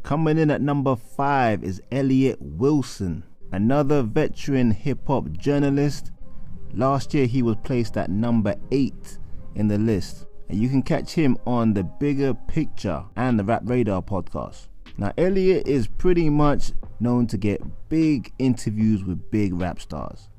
Coming in at number 5 is Elliot Wilson, another veteran hip-hop journalist. Last year he was placed at number 8 in the list, and you can catch him on the Bigger Picture and the Rap Radar podcast. Now Elliot is pretty much known to get big interviews with big rap stars.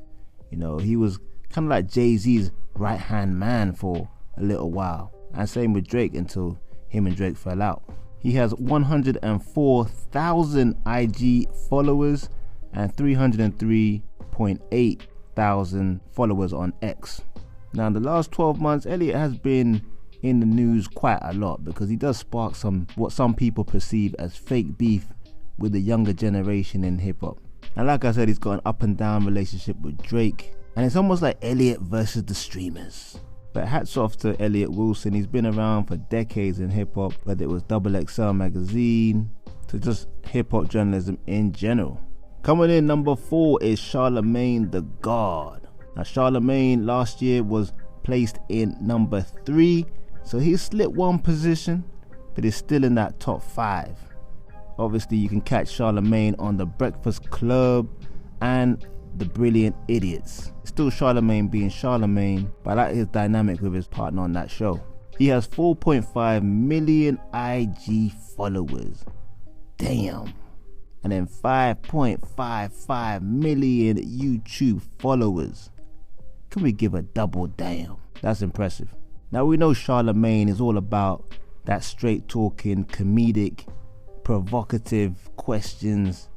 You know, he was kind of like Jay-Z's right-hand man for a little while, and same with Drake until him and Drake fell out. He has 104,000 IG followers and 303.8 thousand followers on X. Now in the last 12 months, Elliot has been in the news quite a lot because he does spark what some people perceive as fake beef with the younger generation in hip-hop. And like I said, he's got an up and down relationship with Drake, and it's almost like Elliot versus the streamers. But hats off to Elliot Wilson. He's been around for decades in hip-hop, whether it was XXL magazine to just hip-hop journalism in general. Coming in number 4 is Charlemagne the God. Now Charlemagne last year was placed in number 3, so he slipped one position, but is still in that top 5. Obviously you can catch Charlemagne on The Breakfast Club and The Brilliant Idiots. Still Charlemagne being Charlemagne, but I like his dynamic with his partner on that show. He has 4.5 million IG followers. Damn. And then 5.55 million YouTube followers. Can we give a double damn? That's impressive. Now we know Charlemagne is all about that straight talking, comedic, provocative questions.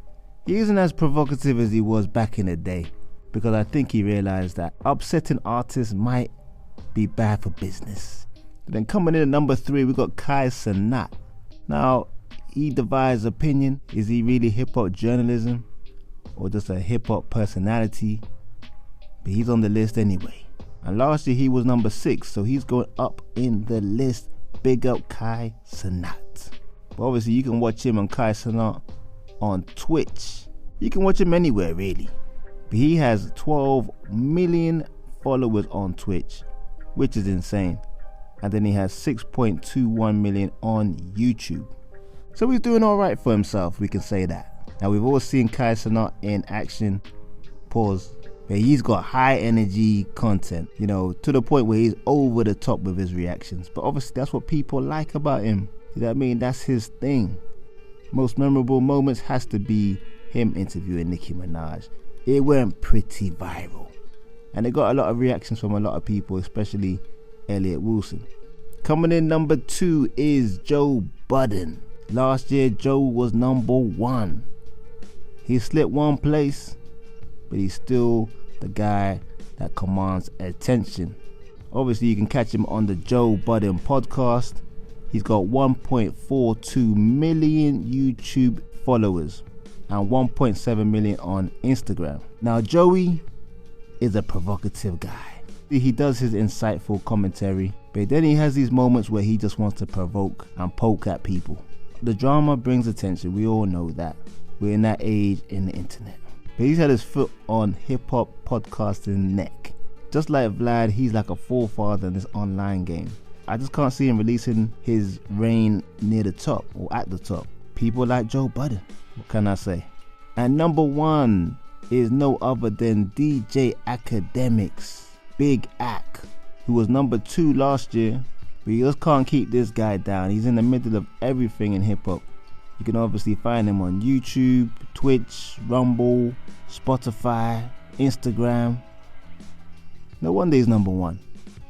He isn't as provocative as he was back in the day, because I think he realized that upsetting artists might be bad for business. Then coming in at number 3, we got Kai Cenat. Now he divides opinion. Is he really hip-hop journalism or just a hip-hop personality? But he's on the list anyway. And last year he was number 6, so he's going up in the list. Big up Kai Cenat. But obviously you can watch him on Kai Cenat on Twitch. You can watch him anywhere really. But he has 12 million followers on Twitch, which is insane. And then he has 6.21 million on YouTube. So he's doing alright for himself, we can say that. Now we've all seen Kai Cenat in action, pause, but he's got high energy content, you know, to the point where he's over the top with his reactions. But obviously that's what people like about him. You know what I mean? That's his thing. Most memorable moments has to be him interviewing Nicki Minaj. It went pretty viral, and it got a lot of reactions from a lot of people, especially Elliot Wilson. Coming in number 2 is Joe Budden. Last year Joe was number 1. He slipped one place, but he's still the guy that commands attention. Obviously you can catch him on the Joe Budden podcast. He's got 1.42 million YouTube followers and 1.7 million on Instagram. Now Joey is a provocative guy. He does his insightful commentary, but then he has these moments where he just wants to provoke and poke at people. The drama brings attention, we all know that. We're in that age in the internet. But he's had his foot on hip-hop podcasting neck. Just like Vlad, he's like a forefather in this online game. I just can't see him releasing his reign near the top or at the top. People like Joe Budden, what can I say? And number 1 is no other than DJ Academics, Big Ac, who was number 2 last year. But you just can't keep this guy down. He's in the middle of everything in hip-hop. You can obviously find him on YouTube, Twitch, Rumble, Spotify, Instagram. No wonder he's number 1.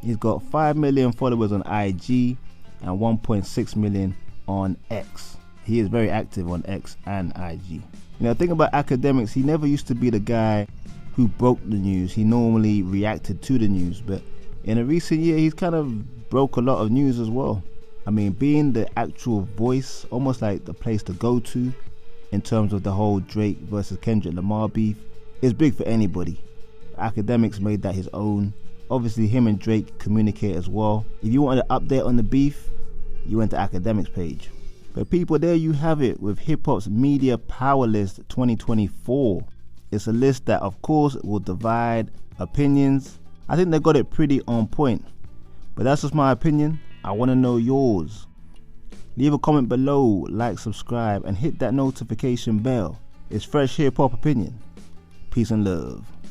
He's got 5 million followers on IG and 1.6 million on X. He is very active on X and IG. You know, think about Academics. He never used to be the guy who broke the news. He normally reacted to the news. But in a recent year, he's kind of broke a lot of news as well. I mean, being the actual voice, almost like the place to go to in terms of the whole Drake versus Kendrick Lamar beef, is big for anybody. Academics made that his own. Obviously him and Drake communicate as well. If you wanted an update on the beef, you went to Academics page. But people, there you have it with Hip Hop's Media Power List 2024. It's a list that of course will divide opinions. I think they got it pretty on point. But that's just my opinion. I want to know yours. Leave a comment below, like, subscribe, and hit that notification bell. It's Fresh Hip Hop Opinion. Peace and love.